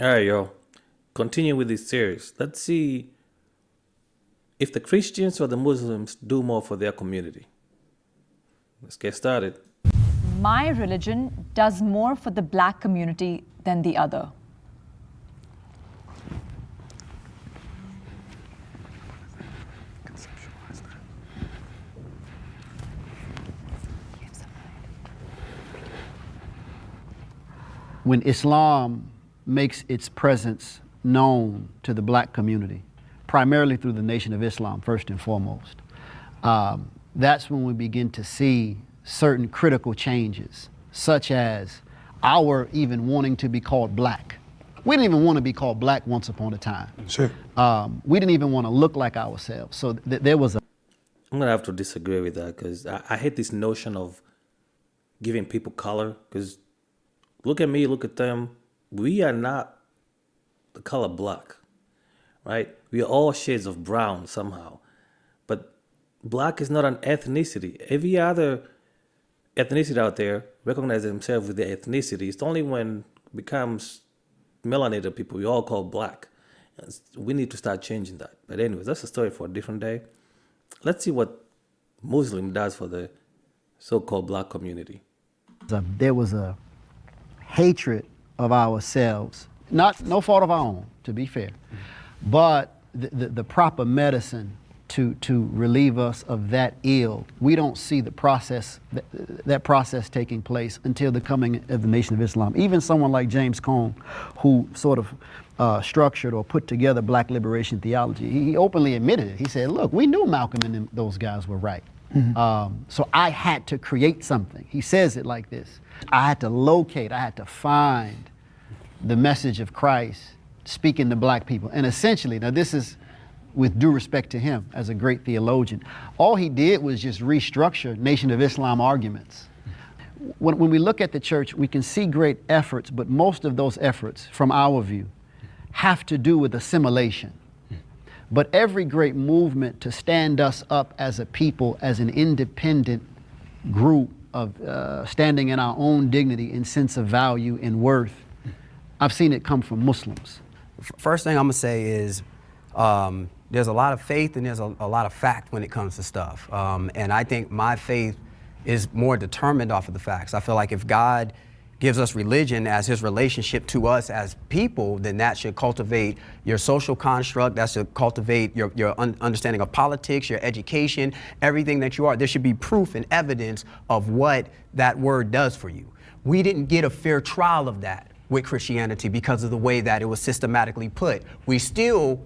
All right, yo. Continue with this series. Let's see if the Christians or the Muslims do more for their community. Let's get started. My religion does more for the black community than the other. When Islam makes its presence known to the black community, primarily through the Nation of Islam, first and foremost, that's when we begin to see certain critical changes, such as our even wanting to be called black. We didn't even want to be called black once upon a time. Sure. We didn't even want to look like ourselves. So there was a I'm gonna have to disagree with that because I hate this notion of giving people color. Because look at me, look at them. We are not the color black, right? We are all shades of brown somehow. But black is not an ethnicity. Every other ethnicity out there recognize themselves with their ethnicity. It's only when it becomes melanated people we all call black. We need to start changing that. But anyways, that's a story for a different day. Let's see what Muslim does for the so-called black community. there was a hatred of ourselves, no fault of our own, to be fair, but the proper medicine to relieve us of that ill. We don't see the process, that process taking place until the coming of the Nation of Islam. Even someone like James Cone, who sort of structured or put together black liberation theology, he openly admitted it. He said, look, we knew Malcolm and those guys were right. So I had to create something. He says it like this. I had to locate, I had to find the message of Christ speaking to black people. And essentially, now this is with due respect to him as a great theologian, all he did was just restructure Nation of Islam arguments. When we look at the church, we can see great efforts, but most of those efforts, from our view, have to do with assimilation. But every great movement to stand us up as a people, as an independent group of standing in our own dignity and sense of value and worth, I've seen it come from Muslims. First thing I'm gonna say is there's a lot of faith and there's a lot of fact when it comes to stuff. And I think my faith is more determined off of the facts. I feel like if God gives us religion as his relationship to us as people, then that should cultivate your social construct, that should cultivate your understanding of politics, your education, everything that you are. There should be proof and evidence of what that word does for you. We didn't get a fair trial of that with Christianity because of the way that it was systematically put. We still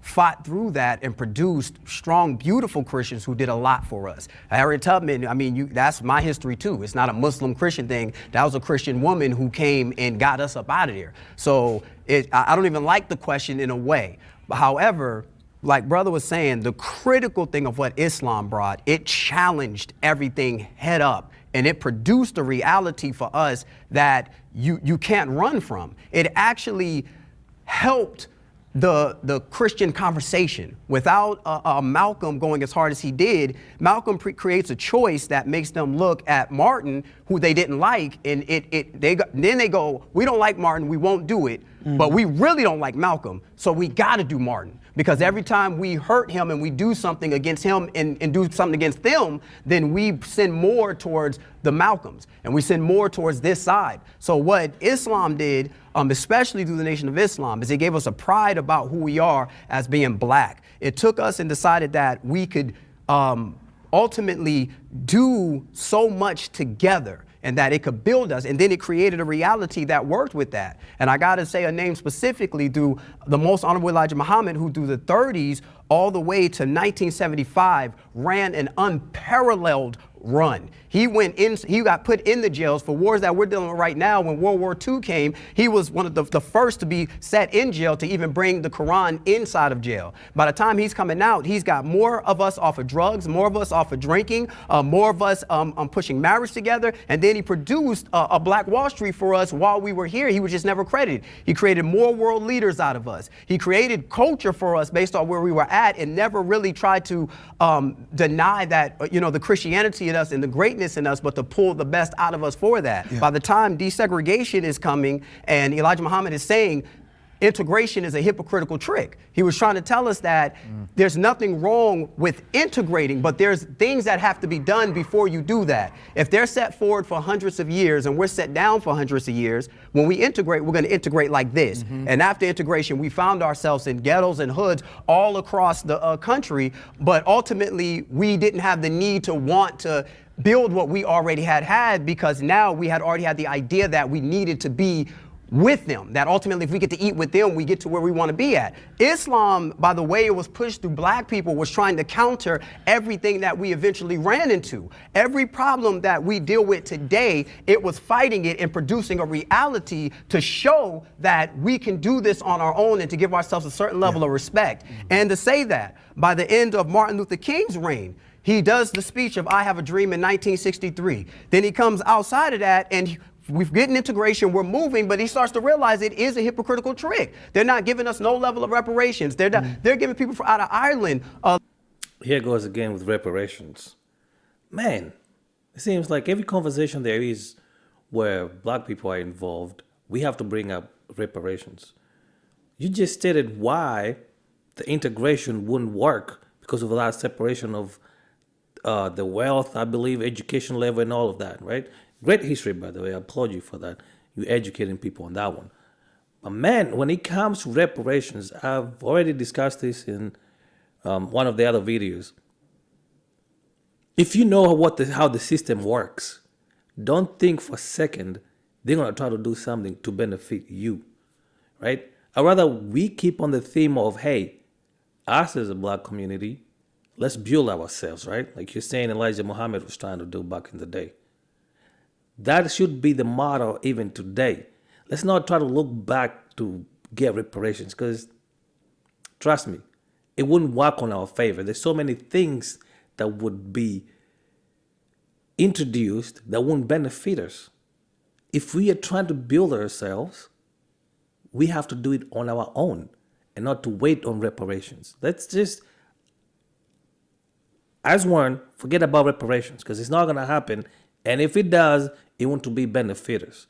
fought through that and produced strong, beautiful Christians who did a lot for us. Harriet Tubman, I mean, that's my history too. It's not a Muslim Christian thing. That was a Christian woman who came and got us up out of there. So I don't even like the question in a way. However, like brother was saying, the critical thing of what Islam brought, it challenged everything head up. And it produced a reality for us that you can't run from. It actually helped the Christian conversation. Without Malcolm going as hard as he did, Malcolm creates a choice that makes them look at Martin, who they didn't like, and then they go, we don't like Martin, we won't do it, but we really don't like Malcolm, so we gotta do Martin. Because every time we hurt him and we do something against him and do something against them, then we send more towards the Malcolms and we send more towards this side. So what Islam did, especially through the Nation of Islam, is it gave us a pride about who we are as being black. It took us and decided that we could ultimately do so much together, and that it could build us. And then it created a reality that worked with that. And I gotta say a name specifically through the Most Honorable Elijah Muhammad, who through the 30s all the way to 1975 ran an unparalleled run. He got put in the jails for wars that we're dealing with right now. When World War II came, he was one of the first to be set in jail to even bring the Quran inside of jail. By the time he's coming out, he's got more of us off of drugs, more of us off of drinking, more of us pushing marriage together. And then he produced a Black Wall Street for us while we were here. He was just never credited. He created more world leaders out of us. He created culture for us based on where we were at and never really tried to deny that, the Christianity in us and the greatness in us, but to pull the best out of us for that. Yeah. By the time desegregation is coming and Elijah Muhammad is saying, integration is a hypocritical trick. He was trying to tell us that there's nothing wrong with integrating, but there's things that have to be done before you do that. If they're set forward for hundreds of years and we're set down for hundreds of years, when we integrate, we're going to integrate like this. And after integration, we found ourselves in ghettos and hoods all across the country, but ultimately we didn't have the need to want to build what we already had because now we had already had the idea that we needed to be with them, that ultimately if we get to eat with them, we get to where we want to be at. Islam, by the way it was pushed through black people, was trying to counter everything that we eventually ran into. Every problem that we deal with today, it was fighting it and producing a reality to show that we can do this on our own and to give ourselves a certain level of respect. And to say that by the end of Martin Luther King's reign, he does the speech of I Have a Dream in 1963. Then he comes outside of that and we're getting integration, we're moving, but he starts to realize it is a hypocritical trick. They're not giving us no level of reparations. They're giving people out of Ireland. Here goes again with reparations. Man, it seems like every conversation there is where black people are involved, we have to bring up reparations. You just stated why the integration wouldn't work because of a lot of separation of the wealth, I believe, education level and all of that, right? Great history, by the way. I applaud you for that. You're educating people on that one. But man, when it comes to reparations, I've already discussed this in one of the other videos. If you know how the system works, don't think for a second they're going to try to do something to benefit you, right? I'd rather we keep on the theme of, hey, us as a black community, let's build ourselves, right? Like you're saying Elijah Muhammad was trying to do back in the day. That should be the motto even today. Let's not try to look back to get reparations because, trust me, it wouldn't work on our favor. There's so many things that would be introduced that won't benefit us. If we are trying to build ourselves, we have to do it on our own and not to wait on reparations. Let's just, as one, forget about reparations because it's not going to happen. And if it does, it want to be benefiters.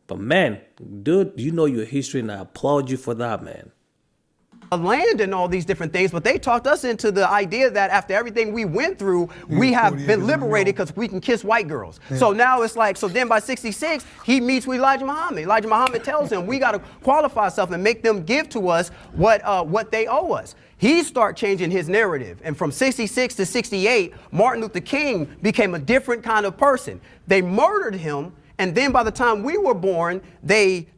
But man, dude, you know your history and I applaud you for that, man. Land and all these different things, but they talked us into the idea that after everything we went through, we have been liberated because we can kiss white girls. Yeah. So now it's like, so then by 66, he meets with Elijah Muhammad. Elijah Muhammad tells him, we got to qualify ourselves and make them give to us what they owe us. He started changing his narrative. And from 66 to 68, Martin Luther King became a different kind of person. They murdered him. And then by the time we were born, they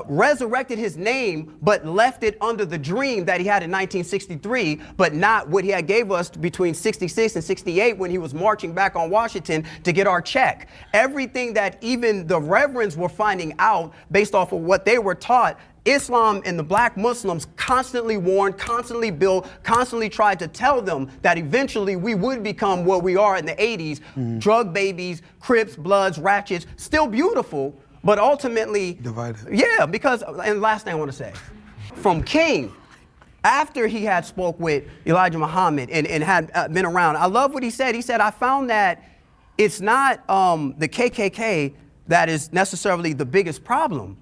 resurrected his name, but left it under the dream that he had in 1963, but not what he had gave us between 66 and 68 when he was marching back on Washington to get our check. Everything that even the reverends were finding out based off of what they were taught, Islam and the black Muslims constantly warned, constantly built, constantly tried to tell them that eventually we would become what we are in the 80s, drug babies, Crips, Bloods, Ratchets, still beautiful, but ultimately divided. Yeah, because, and last thing I want to say, from King, after he had spoke with Elijah Muhammad and had been around, I love what he said. He said, I found that it's not the KKK that is necessarily the biggest problem.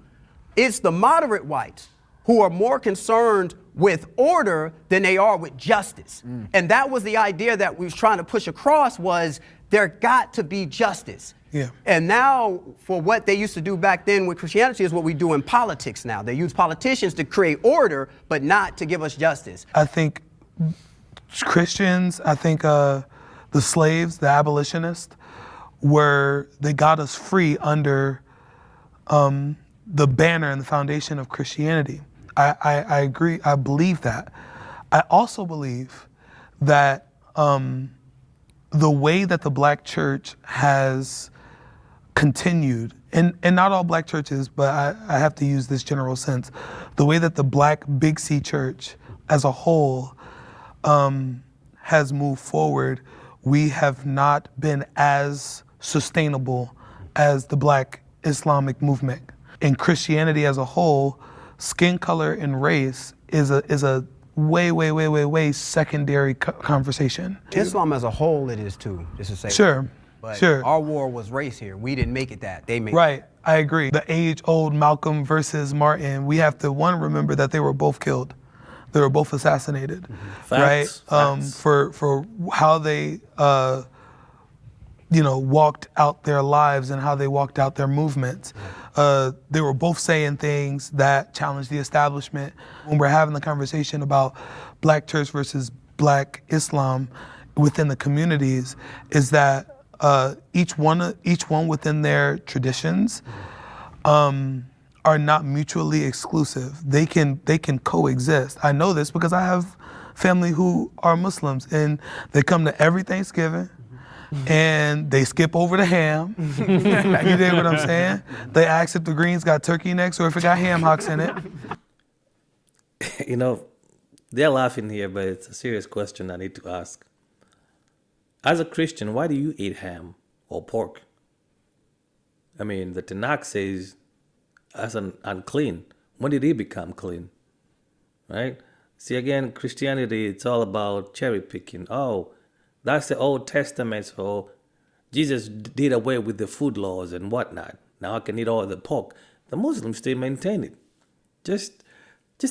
It's the moderate whites who are more concerned with order than they are with justice. And that was the idea that we was trying to push across, was there got to be justice. Yeah. And now, for what they used to do back then with Christianity is what we do in politics now. They use politicians to create order, but not to give us justice. I think Christians, I think the slaves, the abolitionists, they got us free under the banner and the foundation of Christianity. I agree, I believe that. I also believe that the way that the black church has continued, and not all black churches, but I have to use this general sense, the way that the black Big C church as a whole has moved forward, we have not been as sustainable as the black Islamic movement. In Christianity as a whole, skin color and race is a way secondary conversation. Islam as a whole, it is too, just to say. Sure, But sure. our war was race here. We didn't make it that. They made Right. it. I agree. The age-old Malcolm versus Martin, we have to, one, remember that they were both killed. They were both assassinated, right? Facts. For how they, walked out their lives and how they walked out their movements. They were both saying things that challenged the establishment. When we're having the conversation about black church versus black Islam within the communities, is that each one within their traditions are not mutually exclusive. They can coexist. I know this because I have family who are Muslims, and they come to every Thanksgiving and they skip over the ham. You dig what I'm saying? They ask if the greens got turkey necks or if it got ham hocks in it. You know, they're laughing here, but it's a serious question I need to ask. As a Christian, why do you eat ham or pork? I mean, the Tanakh says as an unclean. When did he become clean? Right? See, again, Christianity, it's all about cherry picking. Oh, that's the Old Testament, so Jesus did away with the food laws and whatnot. Now I can eat all the pork. The Muslims still maintain it. Just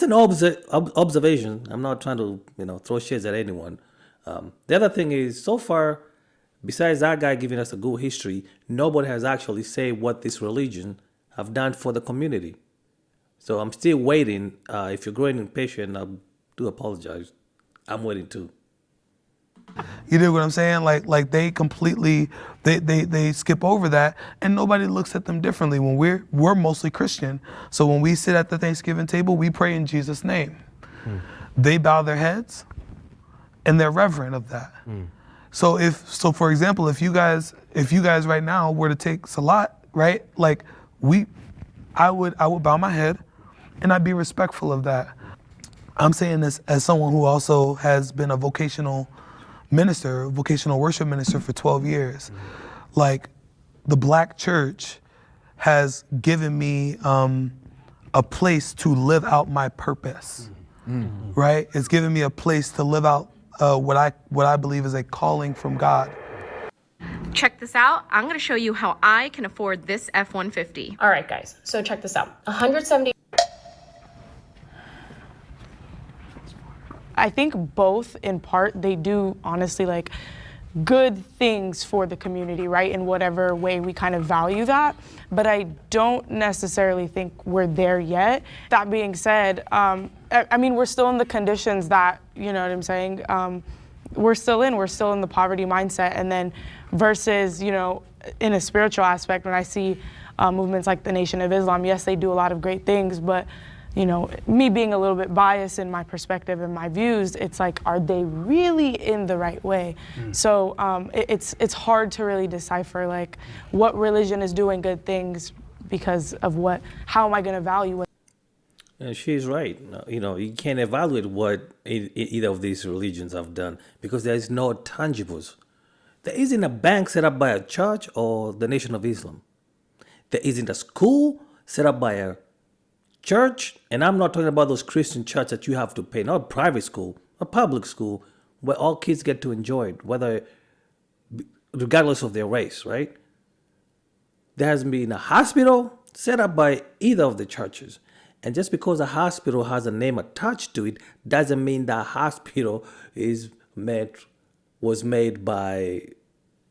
an observation. I'm not trying to, throw shades at anyone. The other thing is, so far, besides that guy giving us a good history, nobody has actually said what this religion have done for the community. So I'm still waiting. If you're growing impatient, I do apologize. I'm waiting too. You dig what I'm saying? Like they completely they skip over that, and nobody looks at them differently. When we're mostly Christian, so when we sit at the Thanksgiving table, we pray in Jesus' name. They bow their heads, and they're reverent of that. So for example, if you guys right now were to take Salat, right? Like I would bow my head, and I'd be respectful of that. I'm saying this as someone who also has been a vocational worship minister for 12 years. Like, the black church has given me a place to live out my purpose, right? It's given me a place to live out what I believe is a calling from God. Check this out. I'm going to show you how I can afford this F-150. All right, guys. So check this out. 170. I think both, in part, they do honestly like good things for the community, right? In whatever way we kind of value that. But I don't necessarily think we're there yet. That being said, I mean, we're still in the conditions that, you know what I'm saying? We're still in the poverty mindset. And then versus, in a spiritual aspect, when I see movements like the Nation of Islam, yes, they do a lot of great things, but me being a little bit biased in my perspective and my views, it's like, are they really in the right way? So it's hard to really decipher like what religion is doing good things because of how am I going to value it? Yeah, she's right. You can't evaluate what either of these religions have done because there is no tangibles. There isn't a bank set up by a church or the Nation of Islam. There isn't a school set up by a church, and I'm not talking about those Christian churches that you have to pay, not a private school, a public school where all kids get to enjoy it, regardless of their race, right? There hasn't been a hospital set up by either of the churches. And just because a hospital has a name attached to it doesn't mean that hospital was made by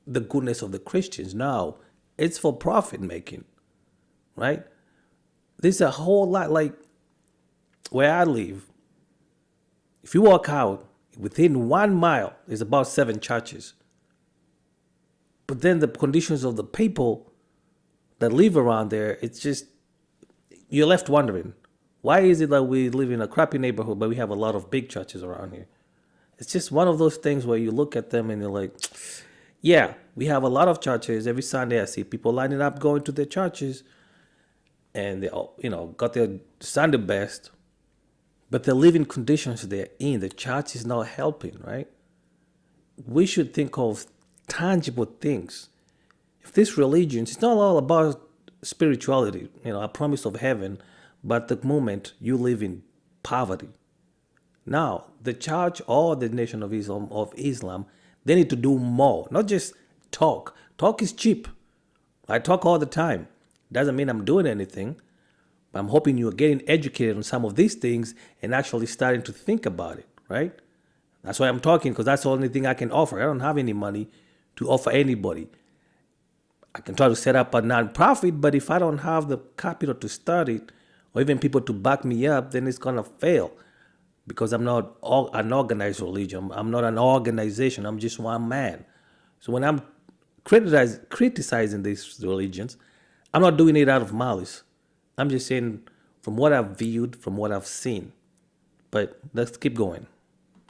the goodness of the Christians. No, it's for profit making, right? There's a whole lot, like where I live. If you walk out, within 1 mile, there's about 7 churches. But then the conditions of the people that live around there, it's just, you're left wondering, why is it that we live in a crappy neighborhood, but we have a lot of big churches around here? It's just one of those things where you look at them and you're like, yeah, we have a lot of churches. Every Sunday I see people lining up going to their churches. And they all, got their Sunday best, but the living conditions they're in, the church is not helping, right? We should think of tangible things. If this religion, it's not all about spirituality, a promise of heaven, but the moment you live in poverty. Now, the church or the Nation of Islam, they need to do more, not just talk. Talk is cheap. I talk all the time. Doesn't mean I'm doing anything, but I'm hoping you're getting educated on some of these things and actually starting to think about it, right? That's why I'm talking, because that's the only thing I can offer. I don't have any money to offer anybody. I can try to set up a nonprofit, but if I don't have the capital to start it, or even people to back me up, then it's gonna fail, because I'm not an organized religion. I'm not an organization. I'm just one man. So when I'm criticizing these religions, I'm not doing it out of malice. I'm just saying from what I've viewed, from what I've seen. But let's keep going.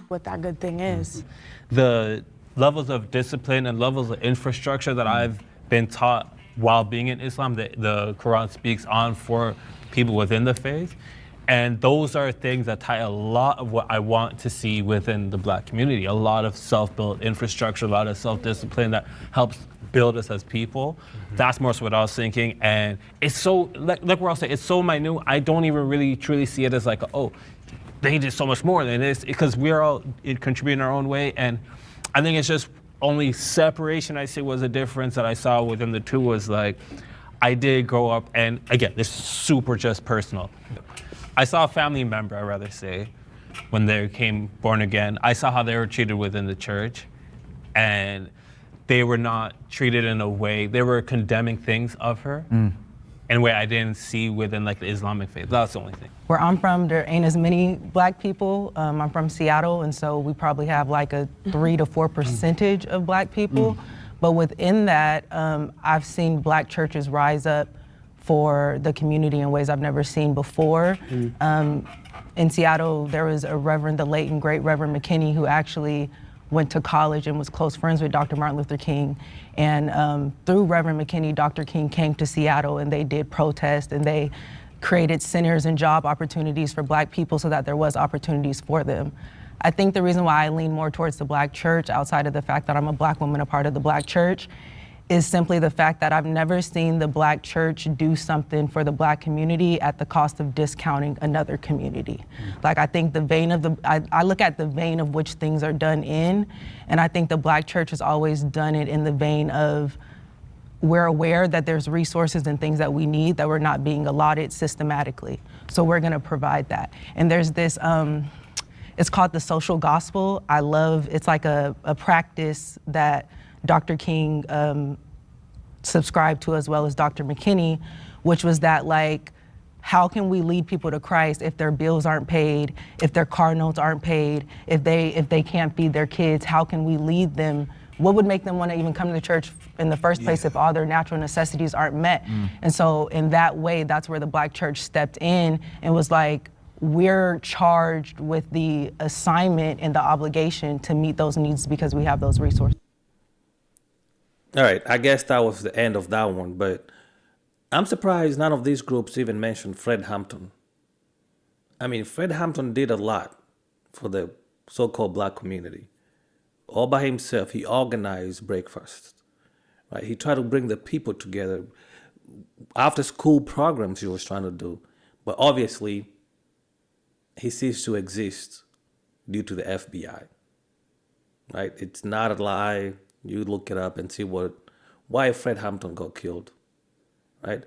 What that good thing is. The levels of discipline and levels of infrastructure that I've been taught while being in Islam, the Quran speaks on for people within the faith. And those are things that tie a lot of what I want to see within the Black community. A lot of self-built infrastructure, a lot of self-discipline that helps build us as people. That's more so what I was thinking. And it's so, like we're all saying, it's so minute. I don't even really truly see it as like, oh, they did so much more than this, because we're all contributing our own way. And I think it's just only separation I see was a difference that I saw within the two was like, I did grow up, and again, this is super just personal. I saw a family member, I'd rather say, when they came born again. I saw how they were treated within the church, and they were not treated in a way, they were condemning things of her in a way I didn't see within like the Islamic faith. That's the only thing. Where I'm from, there ain't as many Black people. I'm from Seattle, and so we probably have like a 3 to 4% of Black people. But within that, I've seen Black churches rise up for the community in ways I've never seen before. In Seattle, there was a Reverend, the late and great Reverend McKinney, who actually went to college and was close friends with Dr. Martin Luther King. And through Reverend McKinney, Dr. King came to Seattle, and they did protest, and they created centers and job opportunities for Black people so that there was opportunities for them. I think the reason why I lean more towards the Black church, outside of the fact that I'm a Black woman, a part of the Black church, is simply the fact that I've never seen the Black church do something for the Black community at the cost of discounting another community. Like, I think the vein of I look at the vein of which things are done in, and I think the Black church has always done it in the vein of, we're aware that there's resources and things that we need that we're not being allotted systematically. So we're gonna provide that. And there's this, it's called the social gospel. It's like a practice that Dr. King subscribed to, as well as Dr. McKinney, which was that, like, how can we lead people to Christ if their bills aren't paid, if their car notes aren't paid, if they can't feed their kids? How can we lead them? What would make them want to even come to the church in the first place if all their natural necessities aren't met? And so in that way, that's where the Black church stepped in and was like, we're charged with the assignment and the obligation to meet those needs because we have those resources. All right, I guess that was the end of that one, but I'm surprised none of these groups even mentioned Fred Hampton. I mean, Fred Hampton did a lot for the so-called Black community. All by himself, he organized breakfasts, right? He tried to bring the people together. After school programs he was trying to do, but obviously he ceased to exist due to the FBI, right? It's not a lie. You look it up and see why Fred Hampton got killed, right?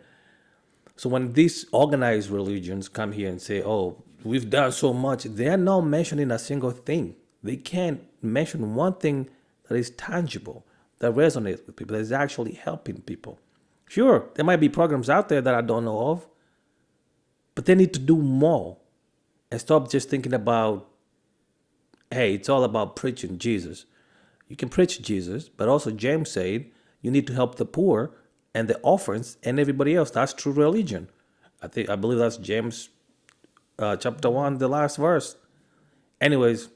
So when these organized religions come here and say, oh, we've done so much, they're not mentioning a single thing. They can't mention one thing that is tangible, that resonates with people, that is actually helping people. Sure, there might be programs out there that I don't know of, but they need to do more and stop just thinking about, hey, it's all about preaching Jesus. You can preach Jesus, but also James said you need to help the poor and the orphans and everybody else. That's true religion. I believe that's James chapter 1, the last verse. Anyways,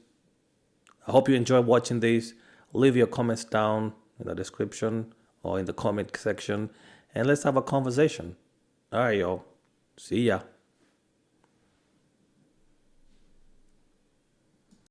I hope you enjoy watching this. Leave your comments down in the description or in the comment section, and let's have a conversation. All right, y'all. See ya.